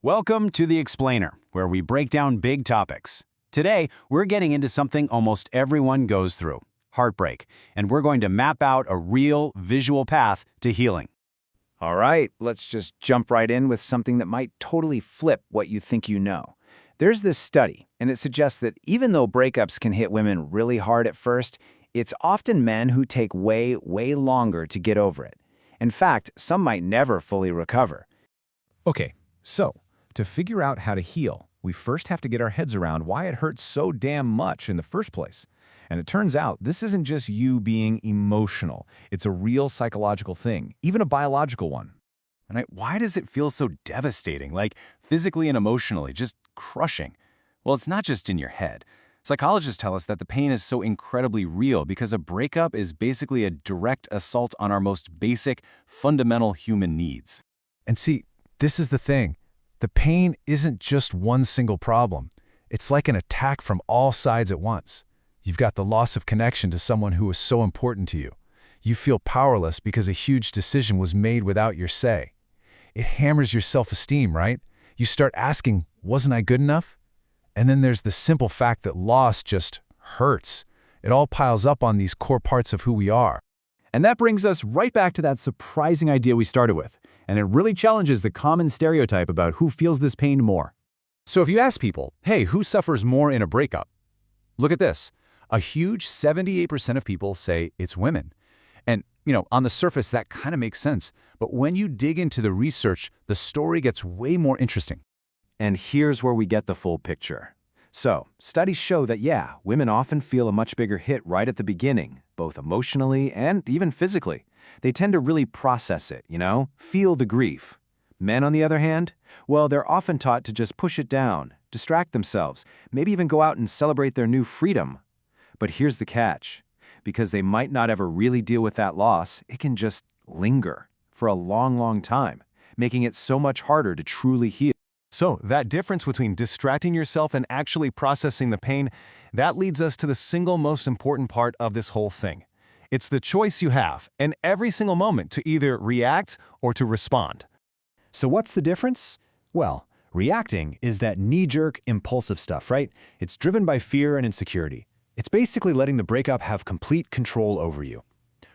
Welcome to The Explainer, where we break down big topics. Today, we're getting into something almost everyone goes through, heartbreak, and we're going to map out a real, visual path to healing. All right, let's just jump right in with something that might totally flip what you think you know. There's this study, and it suggests that even though breakups can hit women really hard at first, it's often men who take way longer to get over it. In fact, some might never fully recover. Okay, so to figure out how to heal, we first have to get our heads around why it hurts so damn much in the first place. And it turns out this isn't just you being emotional. It's a real psychological thing, even a biological one. And why does it feel so devastating, like physically and emotionally, just crushing? Well, it's not just in your head. Psychologists tell us that the pain is so incredibly real because a breakup is basically a direct assault on our most basic, fundamental human needs. And see, this is the thing. The pain isn't just one single problem. It's like an attack from all sides at once. You've got the loss of connection to someone who was so important to you. You feel powerless because a huge decision was made without your say. It hammers your self-esteem, right? You start asking, wasn't I good enough? And then there's the simple fact that loss just hurts. It all piles up on these core parts of who we are. And that brings us right back to that surprising idea we started with. And it really challenges the common stereotype about who feels this pain more. So if you ask people, hey, who suffers more in a breakup? Look at this. A huge 78% of people say it's women. And, on the surface, that kind of makes sense. But when you dig into the research, the story gets way more interesting. And here's where we get the full picture. So, studies show that, women often feel a much bigger hit right at the beginning, both emotionally and even physically. They tend to really process it, feel the grief. Men, on the other hand, well, they're often taught to just push it down, distract themselves, maybe even go out and celebrate their new freedom. But here's the catch. Because they might not ever really deal with that loss, it can just linger for a long time, making it so much harder to truly heal. So that difference between distracting yourself and actually processing the pain, that leads us to the single most important part of this whole thing. It's the choice you have, in every single moment, to either react or to respond. So what's the difference? Well, reacting is that knee-jerk, impulsive stuff, right? It's driven by fear and insecurity. It's basically letting the breakup have complete control over you.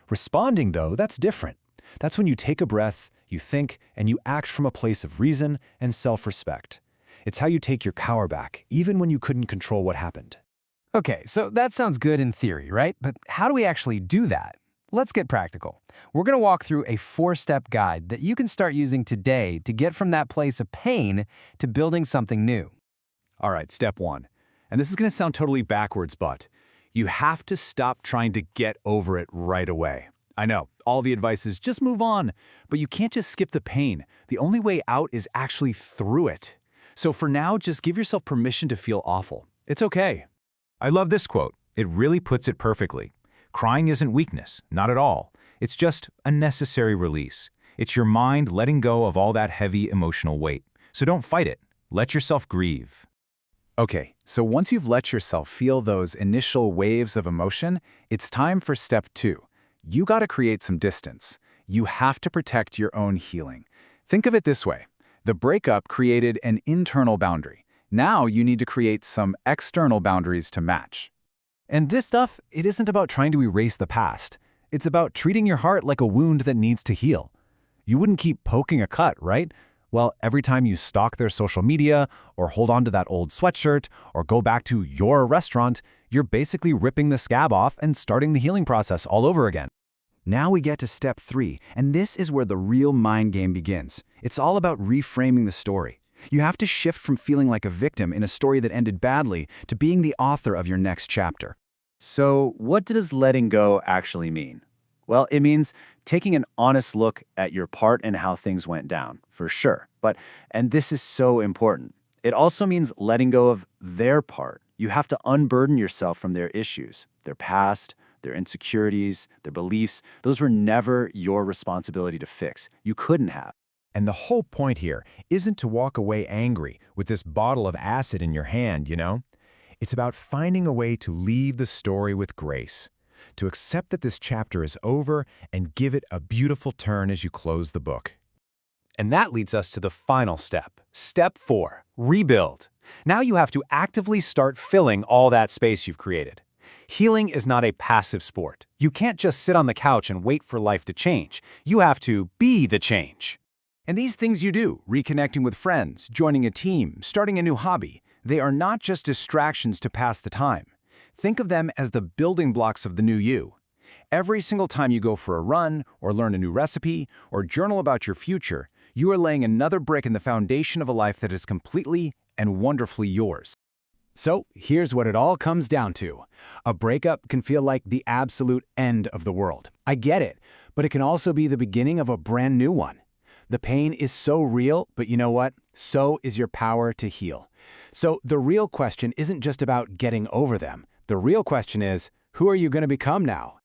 Responding, though, that's different. That's when you take a breath, you think, and you act from a place of reason and self-respect. It's how you take your power back, even when you couldn't control what happened. Okay, so that sounds good in theory, right? But how do we actually do that? Let's get practical. We're going to walk through a 4-step guide that you can start using today to get from that place of pain to building something new. All right, step 1. And this is going to sound totally backwards, but you have to stop trying to get over it right away. I know, all the advice is just move on, but you can't just skip the pain. The only way out is actually through it. So for now, just give yourself permission to feel awful. It's okay. I love this quote. It really puts it perfectly. Crying isn't weakness, not at all. It's just a necessary release. It's your mind letting go of all that heavy emotional weight. So don't fight it. Let yourself grieve. Okay, so once you've let yourself feel those initial waves of emotion, it's time for step 2. You gotta create some distance. You have to protect your own healing. Think of it this way. The breakup created an internal boundary. Now you need to create some external boundaries to match. And this stuff, it isn't about trying to erase the past. It's about treating your heart like a wound that needs to heal. You wouldn't keep poking a cut, right? Well, every time you stalk their social media, or hold on to that old sweatshirt, or go back to your restaurant, you're basically ripping the scab off and starting the healing process all over again. Now we get to step 3, and this is where the real mind game begins. It's all about reframing the story. You have to shift from feeling like a victim in a story that ended badly to being the author of your next chapter. So what does letting go actually mean? Well, it means taking an honest look at your part and how things went down, for sure. And this is so important, it also means letting go of their part. You have to unburden yourself from their issues, their past, their insecurities, their beliefs. Those were never your responsibility to fix. You couldn't have. And the whole point here isn't to walk away angry with this bottle of acid in your hand, It's about finding a way to leave the story with grace, to accept that this chapter is over and give it a beautiful turn as you close the book. And that leads us to the final step. Step 4, rebuild. Now you have to actively start filling all that space you've created. Healing is not a passive sport. You can't just sit on the couch and wait for life to change. You have to be the change. And these things you do, reconnecting with friends, joining a team, starting a new hobby, they are not just distractions to pass the time. Think of them as the building blocks of the new you. Every single time you go for a run, or learn a new recipe, or journal about your future, you are laying another brick in the foundation of a life that is completely and wonderfully yours. So here's what it all comes down to. A breakup can feel like the absolute end of the world. I get it, but it can also be the beginning of a brand new one. The pain is so real, but you know what? So is your power to heal. So the real question isn't just about getting over them. The real question is, who are you going to become now?